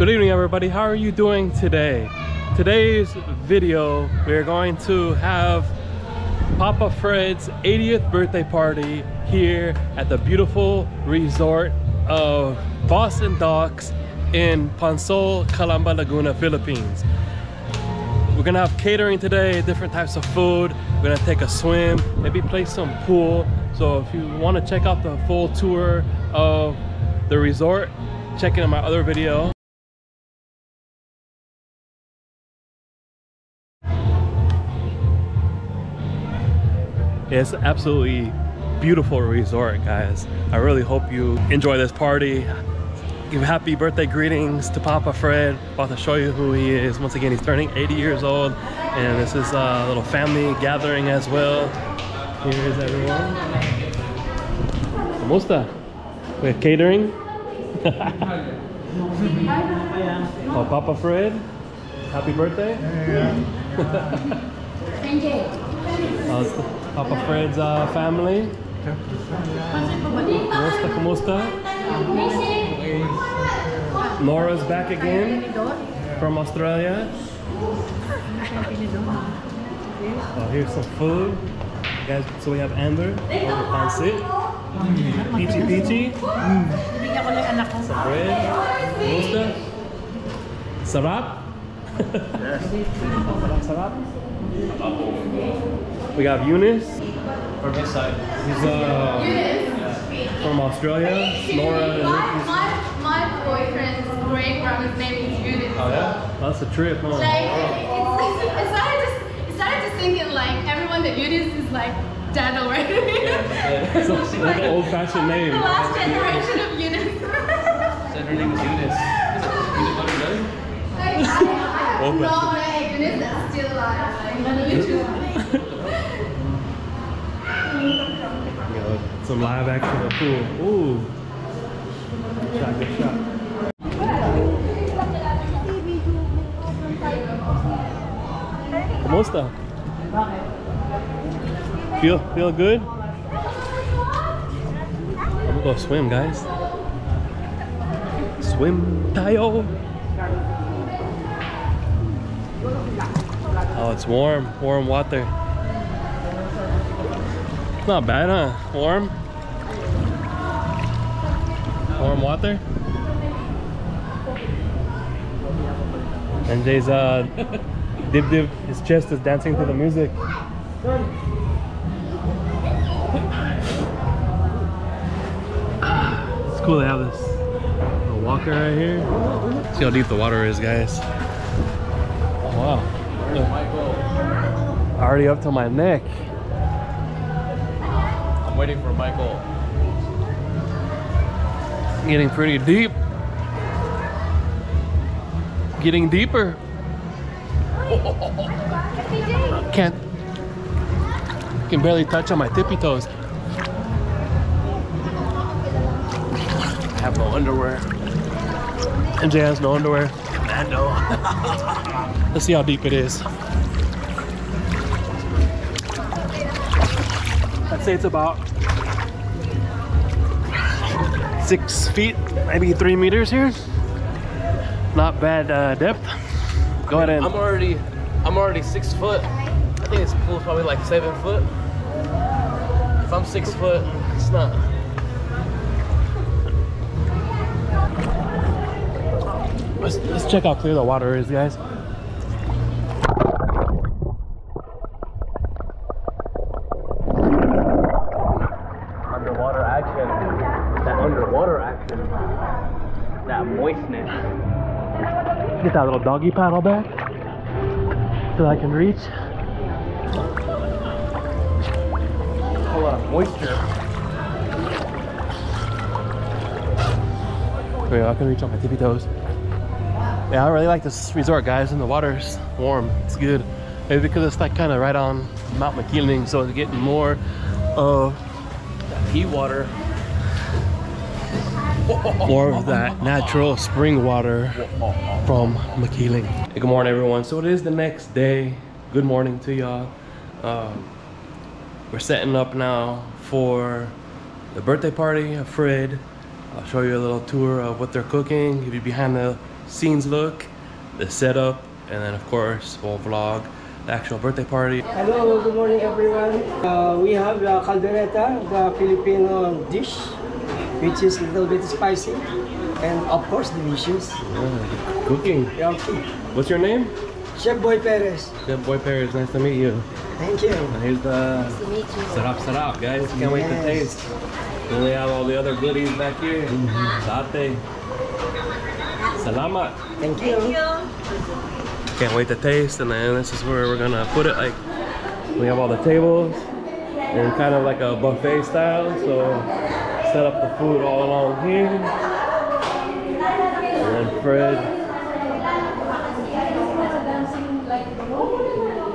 Good evening, everybody. How are you doing today? Today's video, we're going to have Papa Fred's 80th birthday party here at the beautiful resort of Boston Docks in Pansol, Calamba, Laguna, Philippines. We're gonna have catering today, different types of food. We're gonna take a swim, maybe play some pool. So if you want to check out the full tour of the resort, check in my other video. It's absolutely beautiful resort, guys. I really hope you enjoy this party. Give happy birthday greetings to Papa Fred. About to show you who he is. Once again, he's turning 80 years old, and this is a little family gathering as well. Here is everyone. Kamusta? We're catering. Oh, Papa Fred, happy birthday. Thank you. Papa Fred's family. Kamusta? Laura's back again from Australia. Oh, here's some food. Guys, so we have Amber on the pancit. Peachy. Some bread. Kamusta? Sarap? Sarap? We got Eunice. From this side. He's from Australia. Laura and Ricky's. My boyfriend's great grandma's name is Judith. Oh yeah? That's a trip, huh? Like, it started just thinking like everyone that Judith is like dead already. It's like an old-fashioned name. The last generation of Eunice. Said her name is Eunice. No way, Eunice is still alive. Some live action of the pool. Ooh. Good shot. Kamusta? Feel good? I'm gonna go swim, guys. Swim tayo. Oh, it's warm water. Not bad, huh? Warm water. And Jay's dib, his chest is dancing to the music. It's cool to have this little walker right here. See how deep the water is, guys. Oh, wow. Look. Already up to my neck. I'm waiting for Michael. Getting pretty deep. Getting deeper. Can barely touch on my tippy toes. I have no underwear. MJ has no underwear. I know. Let's see how deep it is. I'd say it's about 6 feet, maybe 3 meters here. Not bad depth. Go ahead and. I'm already 6 foot. I think this pool's probably like 7 foot. If I'm 6 foot, it's not. Let's check how clear the water is, guys. Underwater action. That underwater action. That moistness. Get that little doggy paddle back so I can reach. A lot of moisture. There you go, I can reach on my tippy toes. Yeah, I really like this resort, guys, and the water's warm. It's good. Maybe because it's like kind of right on Mount McKeeling, so it's getting more of that heat water. More of that natural spring water from McKeeling. Hey, good morning, everyone. So it is the next day. Good morning to y'all. We're setting up now for the birthday party of Fred. I'll show you a little tour of what they're cooking, give you behind the scenes look, the setup, and then of course we'll vlog the actual birthday party. Hello, good morning everyone. We have the caldereta, the Filipino dish, which is a little bit spicy and of course delicious. Yeah, cooking. Yummy. What's your name? Chef Boy Perez. Chef Boy Perez, nice to meet you. Thank you. And here's the sarap, guys. Can't wait to taste. Then we have all the other goodies back here. Sate. Salamat. Thank you. Can't wait to taste, and then this is where we're gonna put it. Like, we have all the tables and kind of like a buffet style, so set up the food all along here. And then Fred,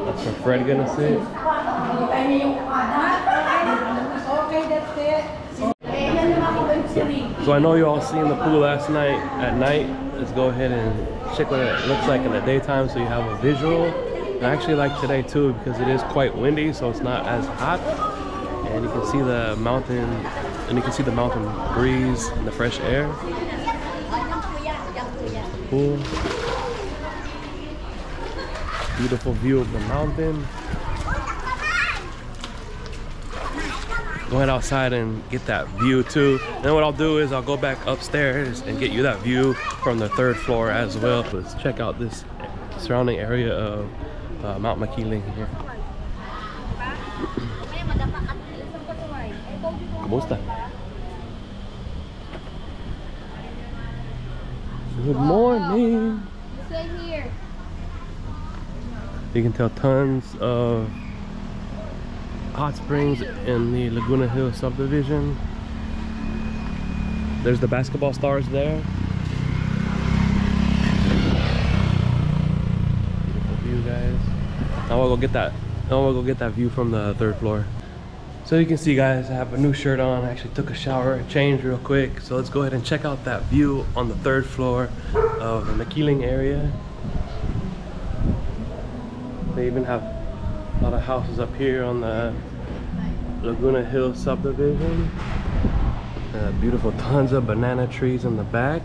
that's where Fred gonna sit. So I know you all seen the pool last night. At night, let's go ahead and check what it looks like in the daytime so you have a visual. And I actually like today too because it is quite windy, so it's not as hot. And you can see the mountain, and you can see the mountain breeze and the fresh air. The pool. Beautiful view of the mountain. Go ahead outside and get that view too. And then what I'll do is I'll go back upstairs and get you that view from the 3rd floor as well. Let's check out this surrounding area of Mount Makiling here. Kumusta? Good morning. Stay here. You can tell tons of hot springs in the Laguna Hills subdivision. There's the basketball stars there. Beautiful view, guys. Now we'll go get that. Now we'll go get that view from the 3rd floor. So you can see, guys, I have a new shirt on. I actually took a shower, changed real quick. So let's go ahead and check out that view on the 3rd floor of the Makiling area. They even have a lot of houses up here on the Laguna Hills subdivision. Beautiful, tons of banana trees in the back.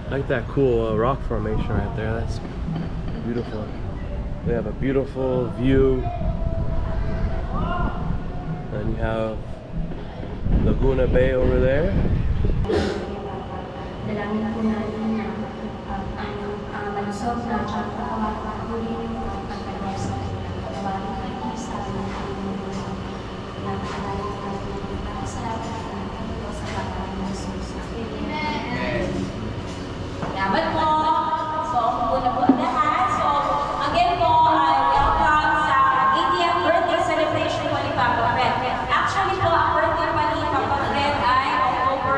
I like that cool rock formation right there. That's beautiful. We have a beautiful view. And you have Laguna Bay over there. Salamat po. So, muna po ang lahat. So, again po, welcome sa 80th birthday celebration po ni Papa Fred. Actually po, ang birthday pa ni Papa Fred ay October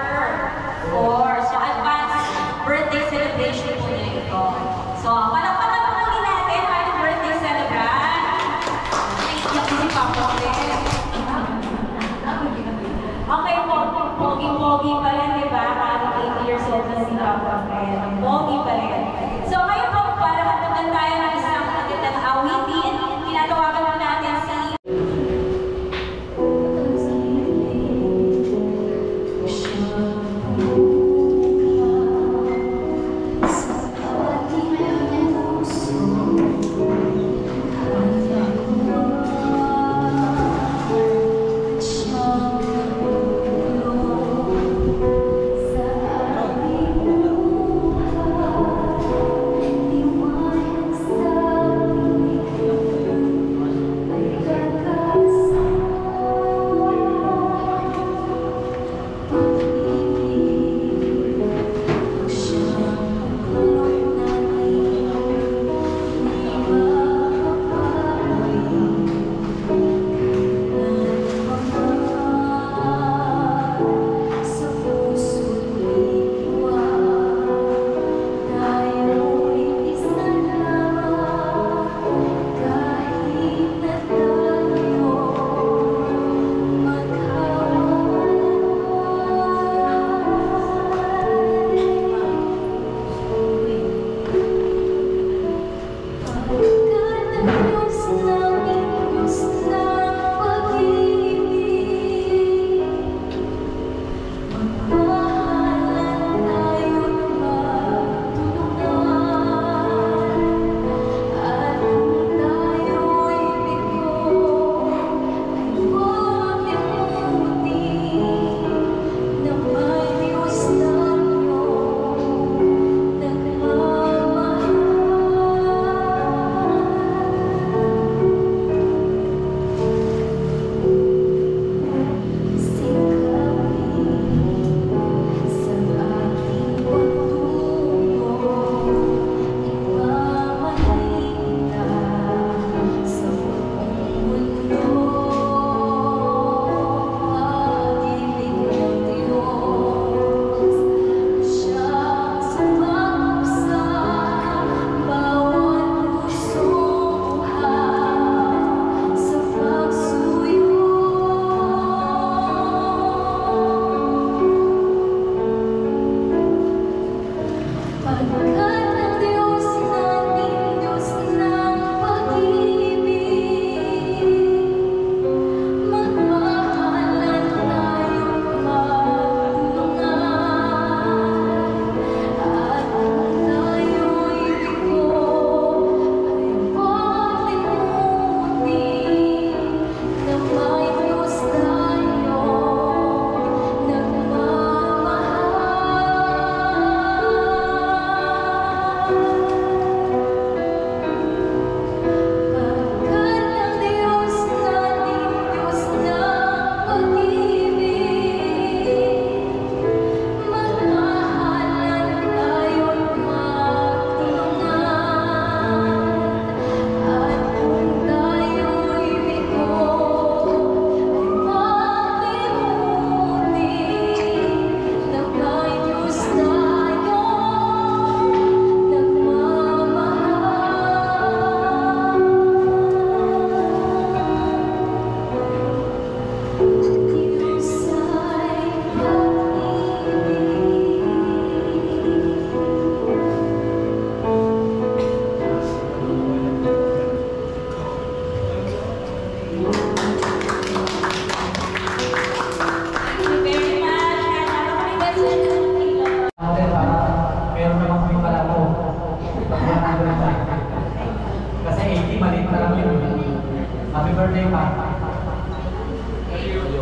birthday pa.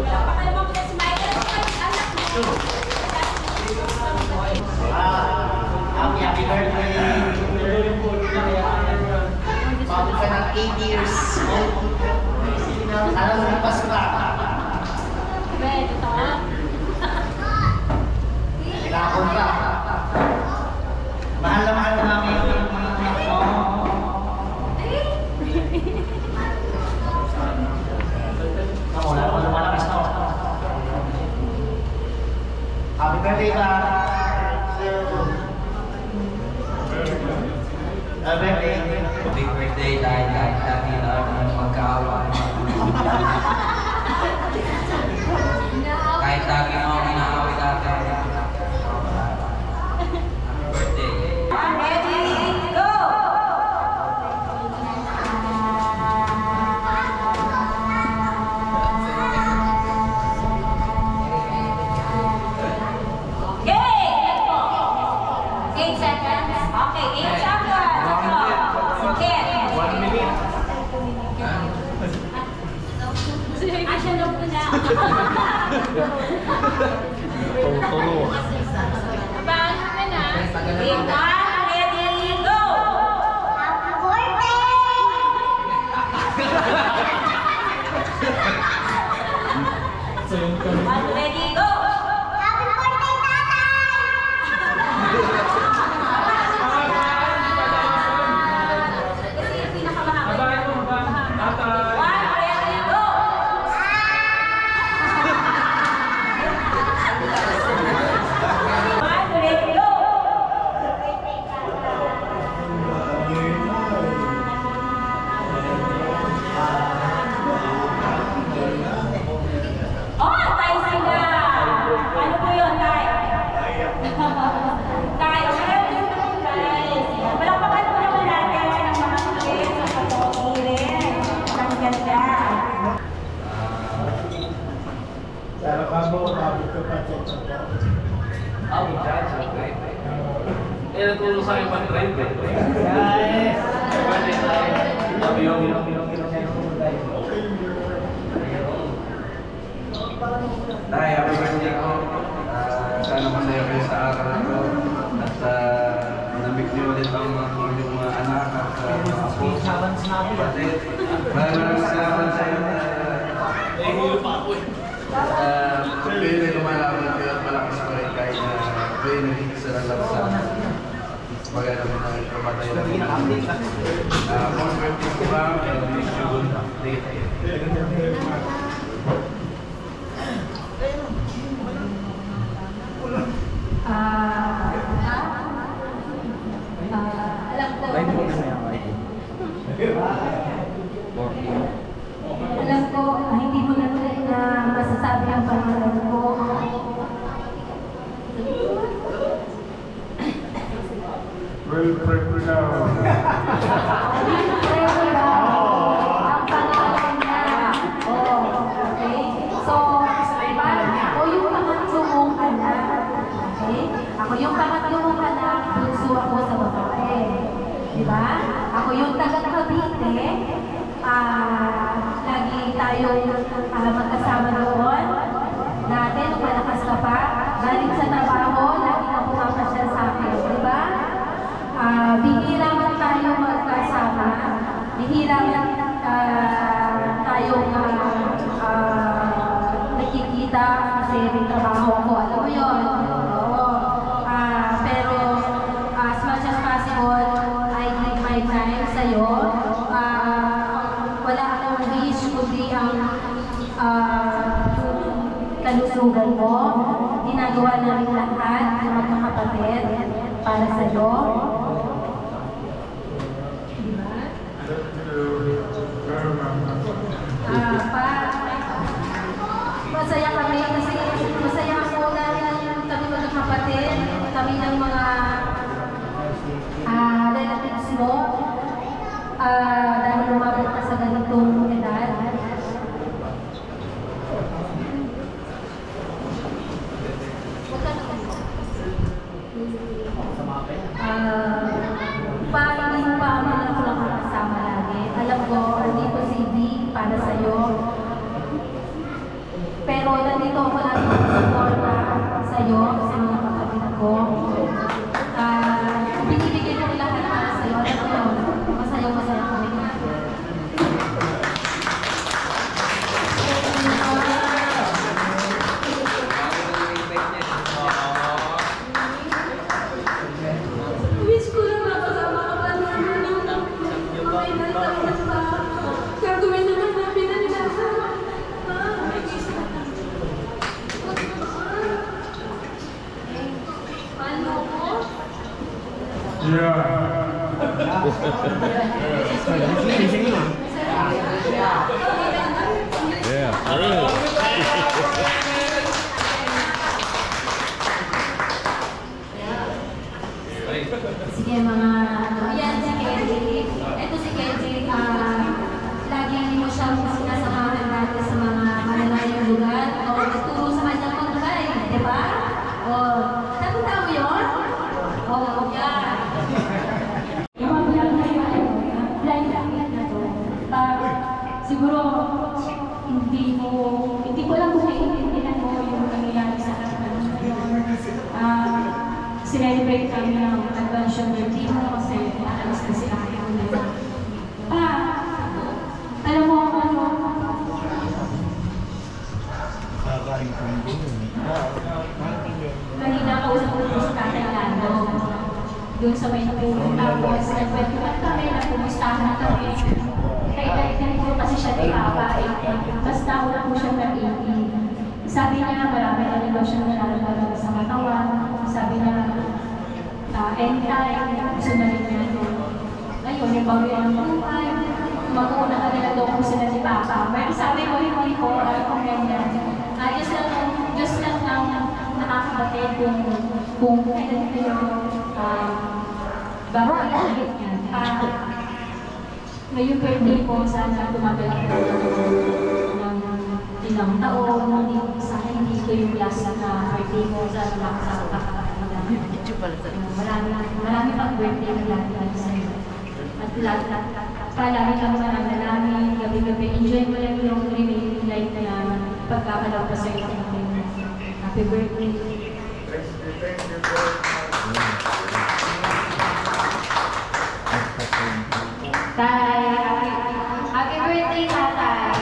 Pakalmang na smile. Anak mo. Happy birthday! Bago ka ng 8 years old. Sana lumipas ka. Ben, ito. Tinapon ka. Mahal na mahal namin yung mga anak mo. Ako, wala ko lumalakas na. Happy birthday ka. Happy birthday dahil kahit natin magkaawa. Kahit lagi mo ang inaaway dati. Happy birthday. Ready, go! Okay! 8 seconds. Okay, 8 seconds. Okay. 1 minute. Asya lang po na. Paano ka na? Okay, 1, ready, go! Happy birthday! 1, ready, go! Happy birthday, Kasi yung pinakamahaba. 1, ready, go! Nagtulong sa akin pag-drive eh. Tay, happy birthday ko. Sana masaya kayo sa araw na ito. At namig niyo ulit ang inyong mga anak at mga apo. Kapatid. Maraming salamat sa iyo. Kayo na lumalaban kayo at malakas pa rin kahit na kayo nagigisa ng laksa. Bagay naman na kapatay lang namin. More birthday ko ba? And wish you good day. Alam ko, hindi mo na masasabi ang pangalan ko. Well, pray for now. Ang pangalan niya. Okay? So, ako yung pangatlo mong anak. Okay? Ako yung pangatlo mong anak, bunso ako sa babae. Diba? Ako yung taga-Cavite. Lagi tayong magkasama doon. Dati, nung malakas ka pa, galing sa trabaho, lagi ka pumapasyal sa akin. Diba? Bihira man tayo magkasama. Bihira man tayong nakikita kasi may trabaho ko. Alam mo yun? Oo. Pero as much as possible, I give my time sa'yo. Wala akong wish kundi ang kalusugan mo. Ginagawa namin lahat ng magkakapatid para sa'yo. Masaya kami kasi masaya ako dahil kami magkakapatid, kami ng mga relatives mo, dahil lumabot ka sa ganitong edad. Para hindi mo pa ako lang kasama lagi. Alam ko, andito si V para sa'yo. Pero nandito ako lang suporta sa'yo, sa mga kapatid ko. Binibigay ko lahat para sa'yo. Masaya kami. Wish ko lang makasama ka pa namin ng final tapos pa. Gagawin naman namin ang nasa. Ano ko? Yeah, for real. Sige mga, yan si Kenji. Ito si Kenji, lagi mo siyang sinasamahan natin sa mga malalayang lugar. O, nagturo sa kanyang mag-drive, di ba? O, napunta mo yun? O, yan. Yung mga vlog na yun, vlog na to. Siguro, hindi ko lang kung naiintindihan mo yung nangyayari sa akin. Celebrate kami ng adventure birthday mo kasi naalis na sila kayo nila. Alam mo ano? Kanina kausap ko sa Tatay Lando. Doon sa may napulong. Tapos nagwentuhan kami, nagpumustahan kami. Kailangan ko kasi siya ni Papa. Basta wala po siya ng 80. Sabi niya, marami na rin siya nalalaman sa katawan. Sabi niya, anytime, gusto na rin niya ito. Ngayon, yung bago yung buhay, mag-uuna ka nila daw kung sila si Papa. Pero sabi ko, hindi ko, kung ganyan. Diyos lang ang nakakabatid kung kailan ito yung bago ang ganyan. Ngayon, birthday ko, sana tumagal ako ng ilang taon. Sa akin, hindi ko yung last na birthday ko, sana makasama ka. Marami pang birthday na lahat sa'yo. At lahat, palagi kami namin, gabi-gabi. Enjoy mo lang yung remaining life na pagkakalaw pa sa'yo. Happy birthday. Tay, happy birthday, Tatay.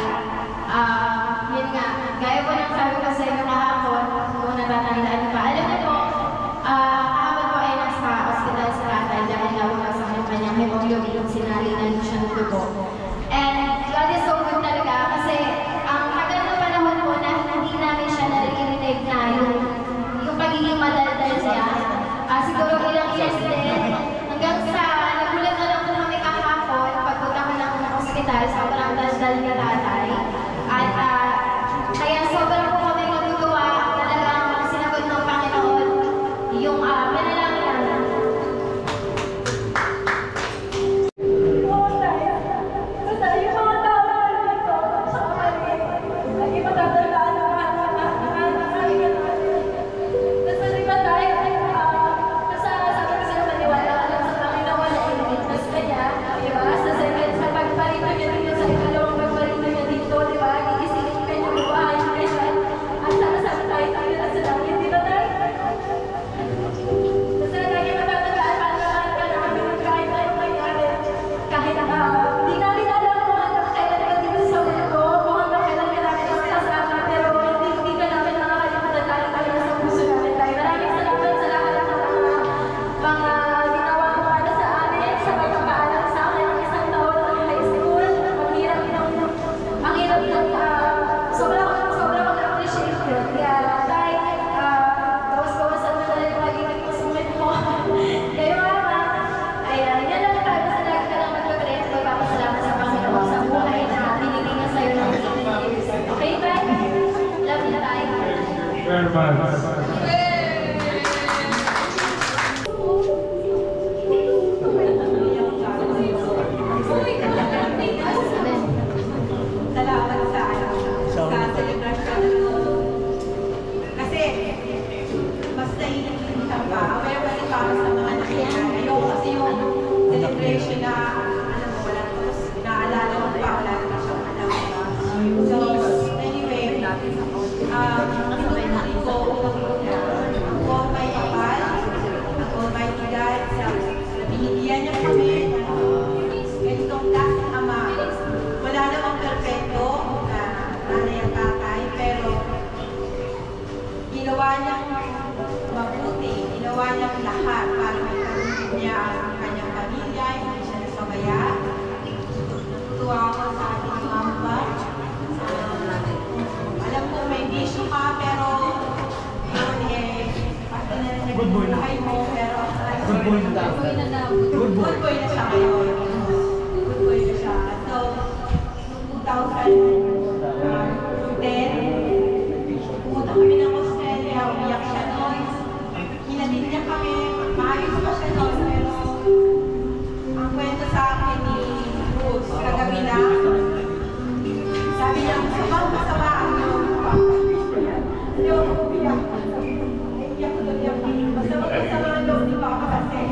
Yun nga, gaya po ng sabi ko sa inyo kahapon, kung natatandaan niyo pa. Alam niyo po, kahapon po ay nasa hospital sa Tatay dahil nawala sa kanyang hemoglobin, sinalinan siya ng dugo. And God is so good talaga kasi ang tagal na panahon po na hindi namin siya naririnig na yung pagiging madaldal siya. Siguro ilang years din, hanggang sa nagulat na lang po kami kahapon, pagpunta ko lang ng hospital, sobrang daldal ni Tatay. At kaya sobrang po kami natutuwa talagang sinagot ng Panginoon yung panalangin. Basta yung mga tao na dito, sa kami, lagi matatandaan ang basta di ba tayo, basta sabi ko sa'yo, maniwala ka lang sa Panginoon na iligtas ka niya, di ba? Sa pagparito niya dito, sa ikalawang pagparito niya dito, di ba? Gigisingin ka niya, buhay ka niya, at sana tayo na sa langit, di ba tayo? Basta lagi matatandaan, paano ka namin kahit tayo nangyari, kahit hindi namin alam kung hanggang kailan ka dito sa mundo, kung hanggang kailan ka namin nakasama, pero hindi ka namin nakakalimutan tayo sa puso namin tayo. Maraming salamat sa lahat ng mga ginawa mo para sa amin, sa pagpapaalam sa akin ng isang taon ng high school. Ang hirap ng sobrang appreciate yun. Kaya tayo, bawas-bawasan mo na rin yung magiging masumit mo. Kayo nga, ayan, yan lang tayo sa lagi ka lang mag-pray at magpapasalamat sa Panginoon sa buhay na binigay niya sa'yo ng 18 years. Okay, bye? Love you tayo. Very much. Salamat sa celebration. Kasi, mas naiintindihan ka pa. Kaya kasi para sa mga nakikita. Ayoko kasi yung celebration na, alam mo, wala tapos, inaalala mo pa, wala na siyang alam. naging buhay mo, pero good boy na daw. Good boy na siya ngayon. Good boy na siya. So, 2010, pumunta kami ng Australia, umiyak siya noon. Hinatid niya kami, maayos pa siya noon, pero ang kwento sa akin ni Bruce, kagabi na, sabi niya, masama ang yung umiyak. Iyak ko doon yan. Basta magkasama ang loob ni Papa kasi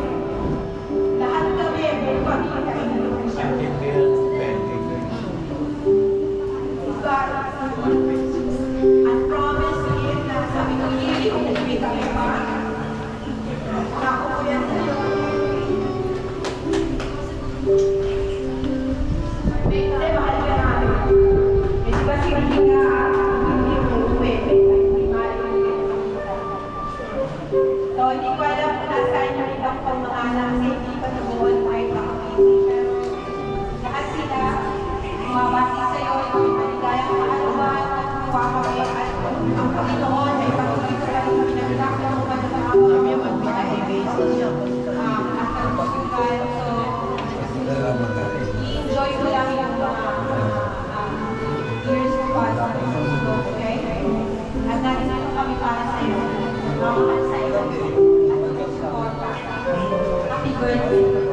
lahat kami, may pamilya na doon siya. At promise him na sabi ko, hindi ko umuwi kami pa. Ako ko yan sa'yo. Kasi mahal ka namin. Kasi ba hindi ka hindi mo umuwi. So, hindi ko alam kung nasaan yung ibang pamahala kasi hindi pa nabuhan kahit makapisi. Pero lahat sila, mabati sa'yo, yung maligayang kaalaman, kuha kami at ang Panginoon ay patuloy ko lang kami nagdaklang umadama kami ang mag-behave. I-enjoy ko lang yung mga years ko pa sa Panginoon, okay? At nandito kami para sa'yo. Mamahal sa'yo. At mag-suporta. Happy birthday.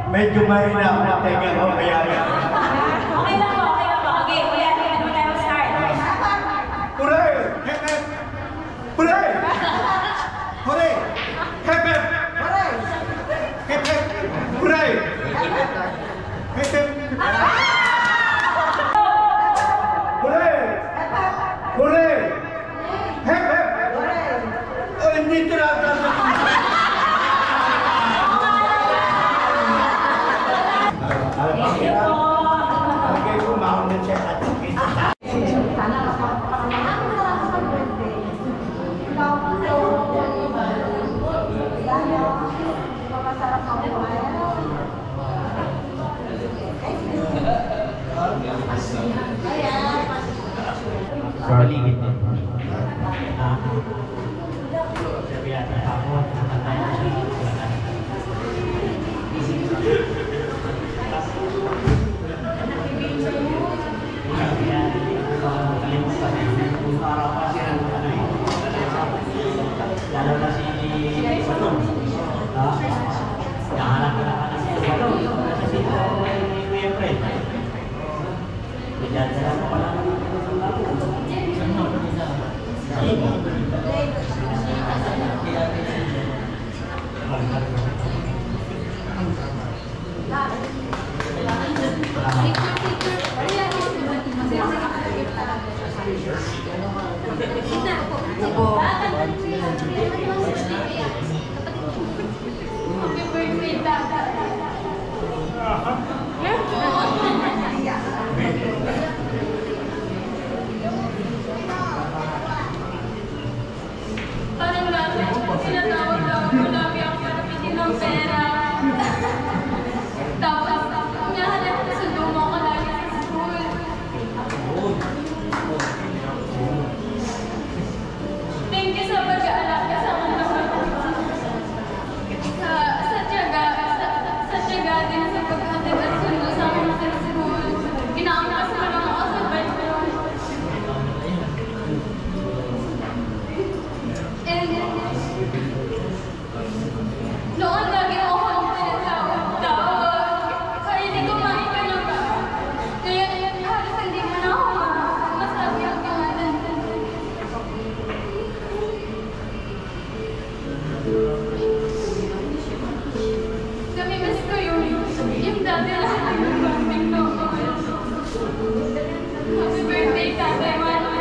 Medyo mahina ako na tenga ko, kaya yan. Okay lang po, okay lang po. Okay, ulit. Ano tayo start? Hooray! Hep hep! Hooray! Hooray! Hep hep! Hooray! Hep hep! Hooray! Hep hep! Hooray! Hooray! Hep hep! Oh, hindi tinatawag. Paligid din. Lalo na si Batong. Nahanap na si Batong. Kasi si Kuya Fred. Diyan sa lang pala. Parang sinatawag daw ako namin ang parapitin ng pera. Tapos, hinahanap ko sa dumo ko lagi sa school. Thank you sa pag-aalaga sa mga sa tiyaga din sa paghatid at sundo sa amin sa school. Ginaampas mo lang ako sa bedroom. Noon lagi ako pinatawag. Kaya hindi ko makikita ka. Kaya halos hindi mo na ako masabi ang pangalan. Namimiss ko yung dati na yung ko. Happy birthday, Tatay Mano.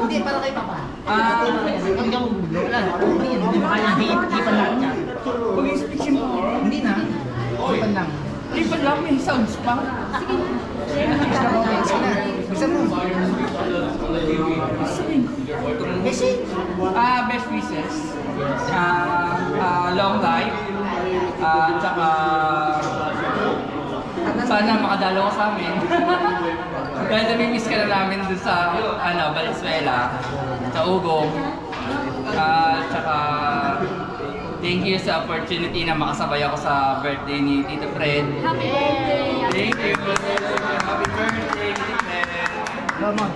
Hindi, para kay Papa. Huwag ka magbulo. Wala. Hindi pa kaya hipan lang siya. Pag-inspection mo. Hindi na. Hipan lang. Hipan lang, may sounds pa. Bisa mo. Besi. Best wishes. Long life. Tsaka sana makadalo ka sa amin. Dahil namimiss ka na namin dun sa Valenzuela, sa Ugong. Tsaka thank you sa opportunity na makasabay ako sa birthday ni Tito Fred. Happy birthday! Thank you! Happy birthday, Tito Fred!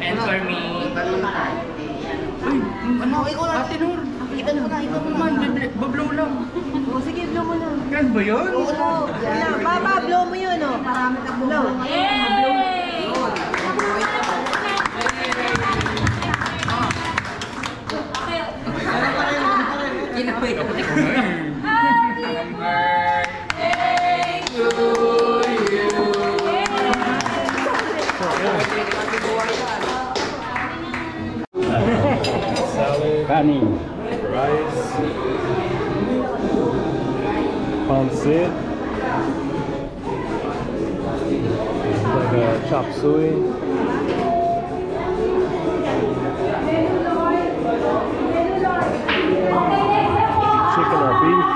And for me... Uy, ano? Ikaw na. Ate Nur! Kita mo na, ikaw mo na. Bablow lang. O, sige, blow mo na. Yan ba yun? Oo, yan. Baba, blow mo yun, o. Marami ka blow. Yay! Kinapay ka pati ko. Happy birthday to you! Salad, kanin, rice, pancit, like a chop suey, chicken or beef,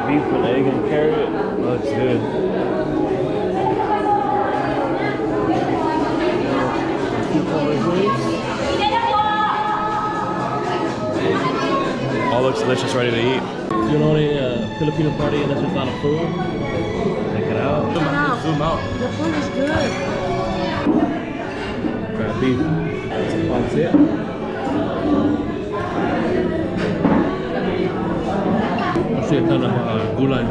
beef with egg and carrot. Looks good. all looks delicious, ready to eat. You know any Filipino party and that's just not a food? Check it out. Zoom out. The food is good. Crab beef. That's it. I see a ton of gulay.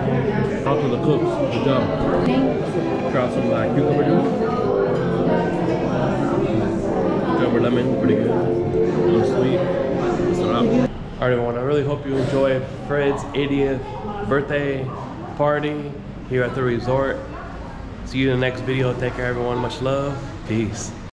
Out to the cooks. Good job. Try out some cucumber juice. Cucumber lemon, pretty good. A little sweet. Alright everyone, I really hope you enjoyed Fred's 80th birthday party here at the resort. See you in the next video. Take care everyone. Much love. Peace.